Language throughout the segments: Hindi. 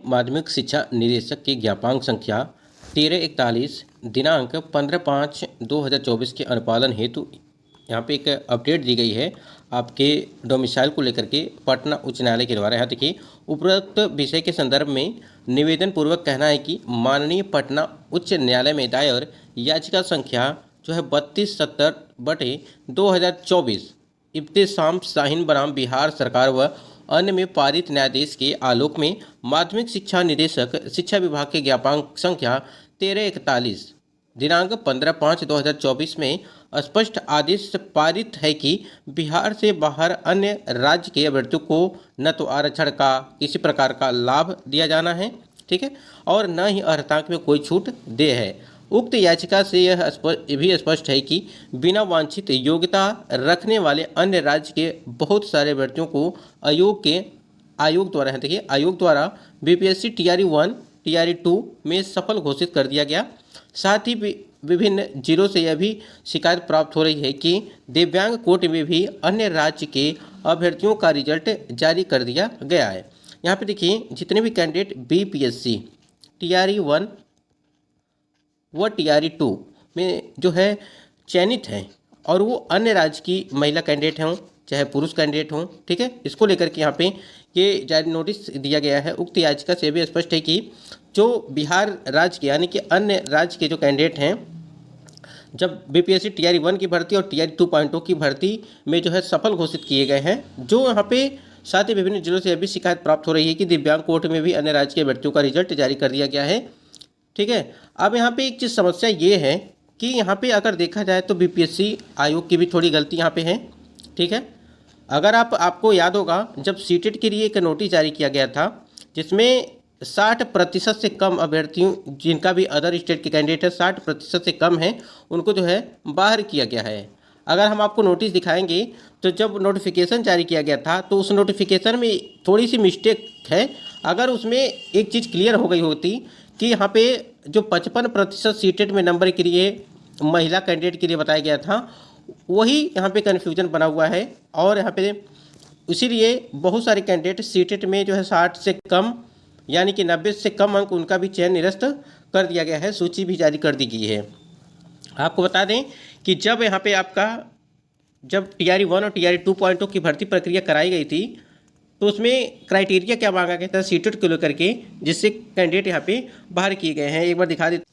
माध्यमिक शिक्षा निदेशक की ज्ञापांक संख्या 1341 दिनांक 15/5/2024 के अनुपालन हेतु यहाँ पे एक अपडेट दी गई है आपके डोमिसाइल को लेकर के पटना उच्च न्यायालय के द्वारा। यहाँ देखिए, उपरोक्त विषय के संदर्भ में निवेदन पूर्वक कहना है कि माननीय पटना उच्च न्यायालय में दायर याचिका संख्या जो है 3270/2024 इब्तिसाम शाहीन बनाम बिहार सरकार व अन्य में पारित न्यायाधीश के आलोक में माध्यमिक शिक्षा निदेशक शिक्षा विभाग के ज्ञापांक संख्या 1341 दिनांक 15/5/2024 में स्पष्ट आदेश पारित है कि बिहार से बाहर अन्य राज्य के अभ्यर्थियों को न तो आरक्षण का किसी प्रकार का लाभ दिया जाना है, ठीक है, और न ही अर्हतांक में कोई छूट दे है। उक्त याचिका से यह भी स्पष्ट है कि बिना वांछित योग्यता रखने वाले अन्य राज्य के बहुत सारे अभ्यर्थियों को आयोग द्वारा बीपीएससी टीआरई 1 टीआरई 2 में सफल घोषित कर दिया गया। साथ ही विभिन्न जिलों से यह भी शिकायत प्राप्त हो रही है कि दिव्यांग कोट में भी अन्य राज्य के अभ्यर्थियों का रिजल्ट जारी कर दिया गया है। यहाँ पे देखिए, जितने भी कैंडिडेट बीपीएससी टीआरई 1 व टीआरई 2 में जो है चयनित हैं और वो अन्य राज्य की महिला कैंडिडेट हों चाहे पुरुष कैंडिडेट हों, ठीक है, इसको लेकर के यहाँ पे ये जारी नोटिस दिया गया है। उक्त याचिका से भी स्पष्ट है कि जो बिहार राज्य के यानी कि अन्य राज्य के जो कैंडिडेट हैं, जब बीपीएससी टीआरई 1 की भर्ती और टीआरई 2.0 की भर्ती में जो है सफल घोषित किए गए हैं, जो यहाँ पे साथ ही विभिन्न जिलों से यह भी शिकायत प्राप्त हो रही है कि दिव्यांग कोर्ट में भी अन्य राज्य के अभ्यर्थियों का रिजल्ट जारी कर दिया गया है, ठीक है। अब यहाँ पे एक चीज़ समस्या ये है कि यहाँ पे अगर देखा जाए तो बीपीएससी आयोग की भी थोड़ी गलती यहाँ पे है, ठीक है। अगर आपको याद होगा, जब सीटेट के लिए एक नोटिस जारी किया गया था जिसमें 60% से कम अभ्यर्थियों, जिनका भी अदर स्टेट के कैंडिडेट है 60% से कम है, उनको जो है बाहर किया गया है। अगर हम आपको नोटिस दिखाएंगे तो जब नोटिफिकेशन जारी किया गया था तो उस नोटिफिकेशन में थोड़ी सी मिस्टेक है। अगर उसमें एक चीज़ क्लियर हो गई होती कि यहाँ पे जो 55% सीटेट में नंबर के लिए महिला कैंडिडेट के लिए बताया गया था, वही यहाँ पे कन्फ्यूजन बना हुआ है। और यहाँ पे इसीलिए बहुत सारे कैंडिडेट सीटेट में जो है 60 से कम यानी कि 90 से कम अंक उनका भी चयन निरस्त कर दिया गया है, सूची भी जारी कर दी गई है। आपको बता दें कि जब यहाँ पे जब टीआरई 1 और टीआरई 2.0 की भर्ती प्रक्रिया कराई गई थी तो उसमें क्राइटेरिया क्या मांगा गया था सीटेट को लेकर के, जिससे कैंडिडेट यहाँ पे बाहर किए गए हैं। एक बार दिखा देते,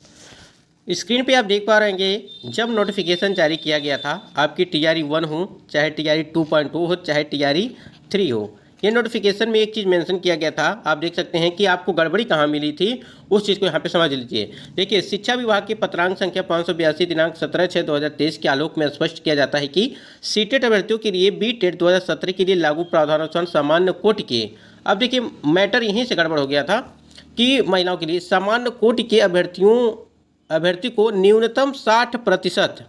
स्क्रीन पे आप देख पा रहे हैं जब नोटिफिकेशन जारी किया गया था, आपकी टीआरई 1 हो चाहे टीआरई 2.0 हो चाहे टीआरई 3 हो, ये नोटिफिकेशन में एक चीज़ मेंशन किया गया था। आप देख सकते हैं कि आपको गड़बड़ी कहाँ मिली थी, उस चीज़ को यहाँ पे समझ लीजिए। देखिए, शिक्षा विभाग के पत्रांक संख्या 582 दिनांक 17/6/2023 के आलोक में स्पष्ट किया जाता है कि सीटेट अभ्यर्थियों के लिए बीटेट 2017 के लिए लागू प्रावधानानुसार सामान्य कोटि के, अब देखिए मैटर यहीं से गड़बड़ हो गया था कि महिलाओं के लिए सामान्य कोटि के अभ्यर्थी को न्यूनतम 60%,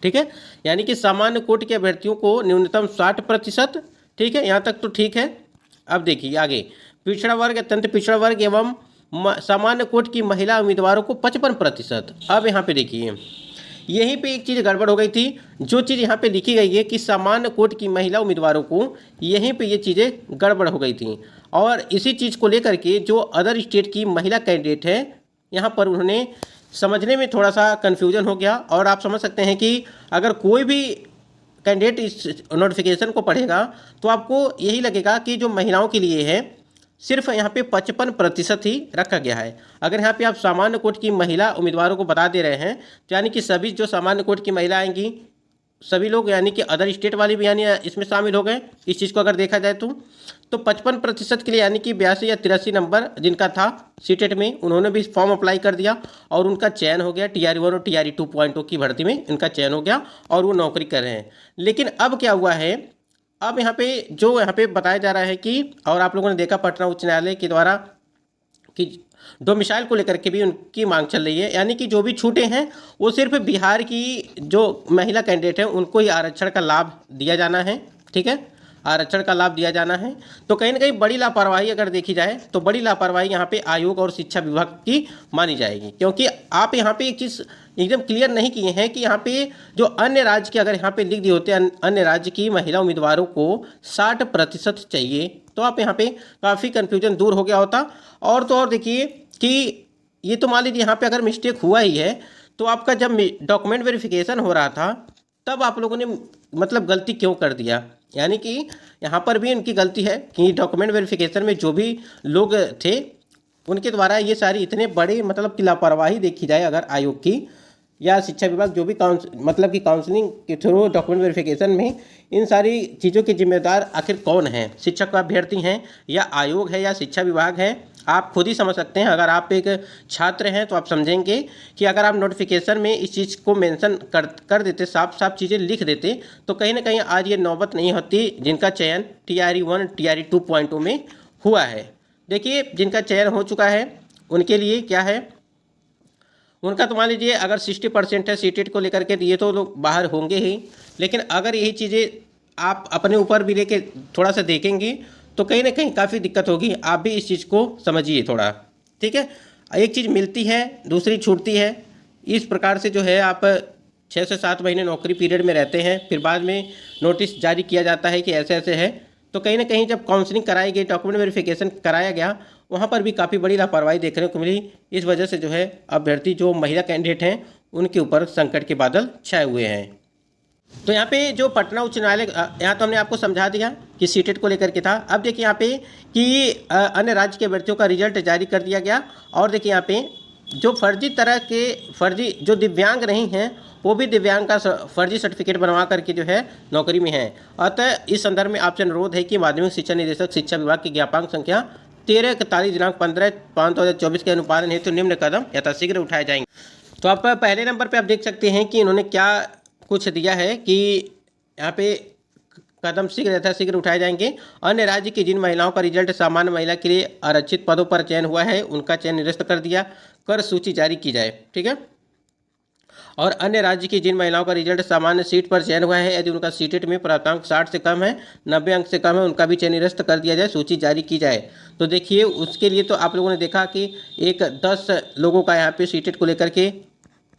ठीक है, यानी कि सामान्य कोटि के अभ्यर्थियों को न्यूनतम 60%, ठीक है, यहाँ तक तो ठीक है। अब देखिए आगे, पिछड़ा वर्ग, अत्यंत पिछड़ा वर्ग एवं सामान्य कोटि की महिला उम्मीदवारों को 55%। अब यहाँ पे देखिए, यहीं पे एक चीज़ गड़बड़ हो गई थी। जो चीज़ यहाँ पे लिखी गई है कि सामान्य कोटि की महिला उम्मीदवारों को, यहीं पे ये चीज़ें गड़बड़ हो गई थी। और इसी चीज़ को लेकर के जो अदर स्टेट की महिला कैंडिडेट है, यहाँ पर उन्होंने समझने में थोड़ा सा कन्फ्यूजन हो गया। और आप समझ सकते हैं कि अगर कोई भी कैंडिडेट इस नोटिफिकेशन को पढ़ेगा तो आपको यही लगेगा कि जो महिलाओं के लिए है सिर्फ यहाँ पे 55% ही रखा गया है। अगर यहाँ पे आप सामान्य कोटि की महिला उम्मीदवारों को बता दे रहे हैं तो यानी कि सभी जो सामान्य कोटि की महिला आएंगी, सभी लोग यानी कि अदर स्टेट वाले भी यानी इसमें शामिल हो गए। इस चीज़ को अगर देखा जाए तो 55% के लिए यानी कि 82 या 83 नंबर जिनका था सीटेट में, उन्होंने भी फॉर्म अप्लाई कर दिया और उनका चयन हो गया। टीआरई 1 और टीआरई 2.0 की भर्ती में इनका चयन हो गया और वो नौकरी कर रहे हैं। लेकिन अब क्या हुआ है, अब यहाँ पे बताया जा रहा है कि, और आप लोगों ने देखा पटना उच्च न्यायालय के द्वारा कि डोमिसाइल को लेकर के भी उनकी मांग चल रही है, यानी कि जो भी छूटे हैं वो सिर्फ बिहार की जो महिला कैंडिडेट हैं उनको ही आरक्षण का लाभ दिया जाना है, ठीक है। आरक्षण का लाभ दिया जाना है। तो कहीं ना कहीं बड़ी लापरवाही अगर देखी जाए तो बड़ी लापरवाही यहाँ पे आयोग और शिक्षा विभाग की मानी जाएगी, क्योंकि आप यहाँ पे एक चीज़ एकदम क्लियर नहीं किए हैं कि यहाँ पे जो अन्य राज्य के अगर यहाँ पे लिख दिए होते हैं अन्य राज्य की महिला उम्मीदवारों को 60% चाहिए, तो आप यहाँ पे काफ़ी कन्फ्यूजन दूर हो गया होता। और तो और देखिए कि ये तो मान लीजिए यहाँ पे अगर मिस्टेक हुआ ही है, तो आपका जब डॉक्यूमेंट वेरिफिकेशन हो रहा था तब आप लोगों ने मतलब गलती क्यों कर दिया, यानी कि यहाँ पर भी उनकी गलती है कि डॉक्यूमेंट वेरिफिकेशन में जो भी लोग थे उनके द्वारा ये सारी इतने बड़े मतलब कि लापरवाही देखी जाए अगर आयोग की या शिक्षा विभाग जो भी मतलब कि काउंसलिंग के थ्रू डॉक्यूमेंट वेरिफिकेशन में इन सारी चीज़ों के जिम्मेदार आखिर कौन है, शिक्षक अभ्यर्थी हैं या आयोग है या शिक्षा विभाग है। आप खुद ही समझ सकते हैं। अगर आप एक छात्र हैं तो आप समझेंगे कि अगर आप नोटिफिकेशन में इस चीज़ को मेंशन कर देते, साफ साफ चीज़ें लिख देते, तो कहीं ना कहीं आज ये नौबत नहीं होती जिनका चयन TRE 1 TRE 2.0 में हुआ है। देखिए जिनका चयन हो चुका है उनके लिए क्या है, उनका तो मान लीजिए अगर 60% है सीटेट को लेकर के, ये तो लोग बाहर होंगे ही। लेकिन अगर यही चीज़ें आप अपने ऊपर भी लेके थोड़ा सा देखेंगे तो कहीं ना कहीं काफ़ी दिक्कत होगी। आप भी इस चीज़ को समझिए थोड़ा, ठीक है। एक चीज़ मिलती है दूसरी छूटती है, इस प्रकार से जो है आप 6 से 7 महीने नौकरी पीरियड में रहते हैं, फिर बाद में नोटिस जारी किया जाता है कि ऐसे ऐसे है। तो कहीं ना कहीं जब काउंसलिंग कराई गई, डॉक्यूमेंट वेरिफिकेशन कराया गया, वहाँ पर भी काफ़ी बड़ी लापरवाही देखने को मिली। इस वजह से जो है अभ्यर्थी जो महिला कैंडिडेट हैं उनके ऊपर संकट के बादल छाए हुए हैं। तो यहाँ पे जो पटना उच्च न्यायालय, यहाँ तो हमने आपको समझा दिया कि सीटेट को लेकर के था। अब देखिए यहाँ पे कि अन्य राज्य के अभ्यर्थियों का रिजल्ट जारी कर दिया गया। और देखिए यहाँ पे जो फर्जी जो दिव्यांग नहीं हैं वो भी दिव्यांग का फर्जी सर्टिफिकेट बनवा करके जो है नौकरी में है। अतः इस संदर्भ में आपसे अनुरोध है कि माध्यमिक शिक्षा निदेशक शिक्षा विभाग की ज्ञापक संख्या 1341 दिनांक 15/5/2024 के अनुपालन हेतु निम्न कदम यथाशीघ्र उठाए जाएंगे। तो आप पहले नंबर पे आप देख सकते हैं कि इन्होंने क्या कुछ दिया है कि यहाँ पे कदम यथाशीघ्र उठाए जाएंगे। अन्य राज्य की जिन महिलाओं का रिजल्ट सामान्य महिला के लिए आरक्षित पदों पर चयन हुआ है उनका चयन निरस्त कर दिया कर सूची जारी की जाए, ठीक है। और अन्य राज्य की जिन महिलाओं का रिजल्ट सामान्य सीट पर चयन हुआ है यदि उनका सीटेट में प्राप्तांक 60 से कम है, 90 अंक से कम है, उनका भी चयन निरस्त कर दिया जाए, सूची जारी की जाए। तो देखिए उसके लिए तो आप लोगों ने देखा कि एक 10 लोगों का यहाँ पे सीटेट को लेकर के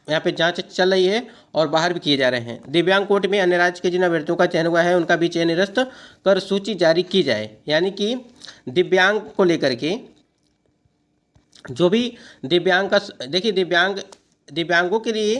यहाँ पे जांच चल रही है और बाहर भी किए जा रहे हैं। दिव्यांग कोट में अन्य राज्य के जिन अभ्यर्थियों का चयन हुआ है उनका भी चयन निरस्त कर सूची जारी की जाए। यानी कि दिव्यांग को लेकर के जो भी दिव्यांग का, देखिए दिव्यांगों के लिए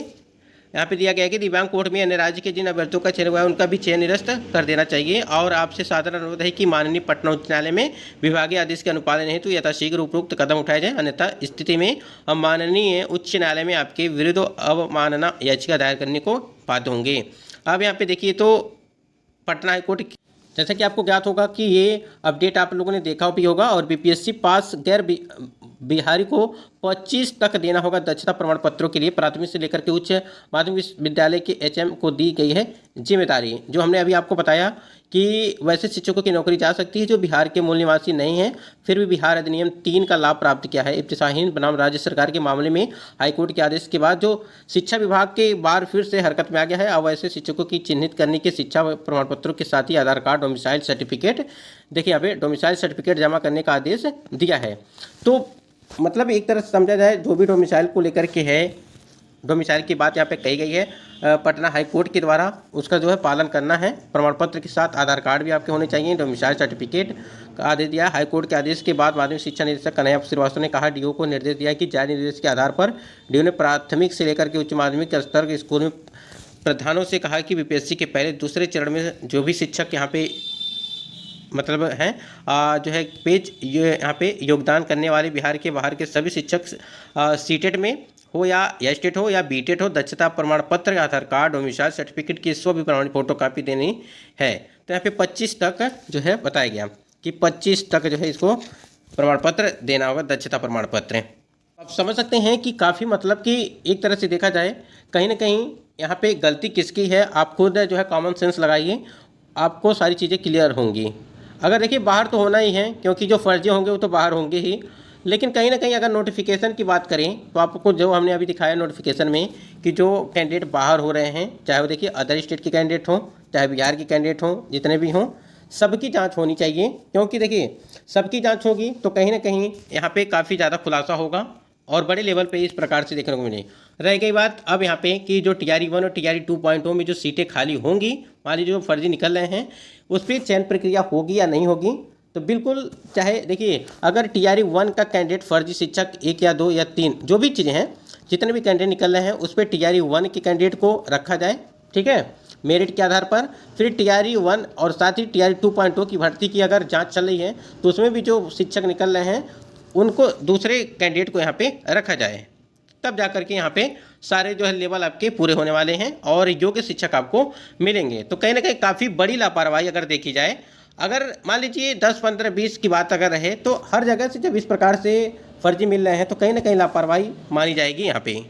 यहाँ पे दिया गया है कि दिव्यांग कोट में अन्य राज्य के जिन अभ्यर्थियों का चयन हुआ है उनका भी चयन निरस्त कर देना चाहिए। और आपसे साधारण अनुरोध है कि माननीय पटना उच्च न्यायालय में विभागीय आदेश के अनुपालन हेतु यथाशीघ्र उपरोक्त कदम उठाए जाए, अन्यथा स्थिति में हम माननीय उच्च न्यायालय में आपके विरुद्ध अवमानना याचिका दायर करने को बाध्य होंगे। अब यहाँ पे देखिए तो पटना हाईकोर्ट, जैसा कि आपको ज्ञात होगा कि ये अपडेट आप लोगों ने देखा भी होगा, और BPSC पास गैर बिहारी को 25 तक देना होगा दक्षता प्रमाण पत्रों के लिए। प्राथमिक से लेकर के उच्च माध्यमिक विद्यालय के HM को दी गई है जिम्मेदारी, जो हमने अभी आपको बताया कि वैसे शिक्षकों की नौकरी जा सकती है जो बिहार के मूल निवासी नहीं हैं, फिर भी बिहार अधिनियम 3 का लाभ प्राप्त किया है। इब्तिसाहीन बनाम राज्य सरकार के मामले में हाईकोर्ट के आदेश के बाद जो शिक्षा विभाग के बार फिर से हरकत में आ गया है। अब वैसे शिक्षकों की चिन्हित करने के शिक्षा प्रमाण पत्रों के साथ ही आधार कार्ड, डोमिसाइल सर्टिफिकेट, देखिए यहाँ पे डोमिसाइल सर्टिफिकेट जमा करने का आदेश दिया है। तो मतलब एक तरह से समझा जाए जो भी डोमिसाइल को लेकर के है, डोमिसाइल की बात यहाँ पे कही गई है पटना हाई कोर्ट के द्वारा, उसका जो है पालन करना है। प्रमाण पत्र के साथ आधार कार्ड भी आपके होने चाहिए, डोमिसाइल सर्टिफिकेट का आदेश दिया। हाई कोर्ट के आदेश के बाद माध्यमिक शिक्षा निदेशक कन्हैया श्रीवास्तव ने कहा DO को निर्देश दिया कि जारी निर्देश के आधार पर DO ने प्राथमिक से लेकर के उच्च माध्यमिक स्तर के स्कूल में प्रधानों से कहा कि BPSC के पहले दूसरे चरण में जो भी शिक्षक यहाँ पे मतलब हैं जो है पेज ये यहाँ पे योगदान करने वाले बिहार के बाहर के सभी शिक्षक सीटेट में हो या स्टेट हो या बीटेट हो, दक्षता प्रमाण पत्र, आधार कार्ड, डोमिसाइल सर्टिफिकेट की स्व भी प्रमाणित फोटोकॉपी देनी है। तो यहाँ पे 25 तक जो है बताया गया कि 25 तक जो है इसको प्रमाण पत्र देना होगा, दक्षता प्रमाण पत्र। आप समझ सकते हैं कि काफ़ी मतलब कि एक तरह से देखा जाए कहीं ना कहीं यहाँ पे गलती किसकी है। आप खुद जो है कॉमन सेंस लगाइए, आपको सारी चीज़ें क्लियर होंगी। अगर देखिए बाहर तो होना ही है क्योंकि जो फर्जी होंगे वो तो बाहर होंगे ही, लेकिन कहीं ना कहीं अगर नोटिफिकेशन की बात करें तो आपको जो हमने अभी दिखाया नोटिफिकेशन में कि जो कैंडिडेट बाहर हो रहे हैं, चाहे वो देखिए अदर स्टेट के कैंडिडेट हों, चाहे बिहार के कैंडिडेट हों, जितने भी हों, सबकी जांच होनी चाहिए, क्योंकि देखिए सबकी जांच होगी तो कहीं ना कहीं यहाँ पे काफ़ी ज़्यादा खुलासा होगा और बड़े लेवल पे इस प्रकार से देखने को मिले। रह गई बात अब यहाँ पे कि जो TRE 1 और TRE 2.0 में जो सीटें खाली होंगी, मान लीजिए जो फर्जी निकल रहे हैं, उस पर चयन प्रक्रिया होगी या नहीं होगी। तो बिल्कुल, चाहे देखिए अगर TRE 1 का कैंडिडेट फर्जी शिक्षक 1 या 2 या 3 जो भी चीज़ें हैं, जितने भी कैंडिडेट निकल रहे हैं उस पर TRE 1 के कैंडिडेट को रखा जाए, ठीक है, मेरिट के आधार पर। फिर TRE 1 और साथ ही TRE 2.0 की भर्ती की अगर जांच चल रही है तो उसमें भी जो शिक्षक निकल रहे हैं उनको दूसरे कैंडिडेट को यहाँ पे रखा जाए, तब जा करके यहाँ पे सारे जो है लेवल आपके पूरे होने वाले हैं और योग्य शिक्षक आपको मिलेंगे। तो कहीं ना कहीं काफ़ी बड़ी लापरवाही अगर देखी जाए, अगर मान लीजिए 10, 15, 20 की बात अगर रहे तो हर जगह से जब इस प्रकार से फर्जी मिल रहे हैं तो कहीं ना कहीं लापरवाही मानी जाएगी यहाँ पे।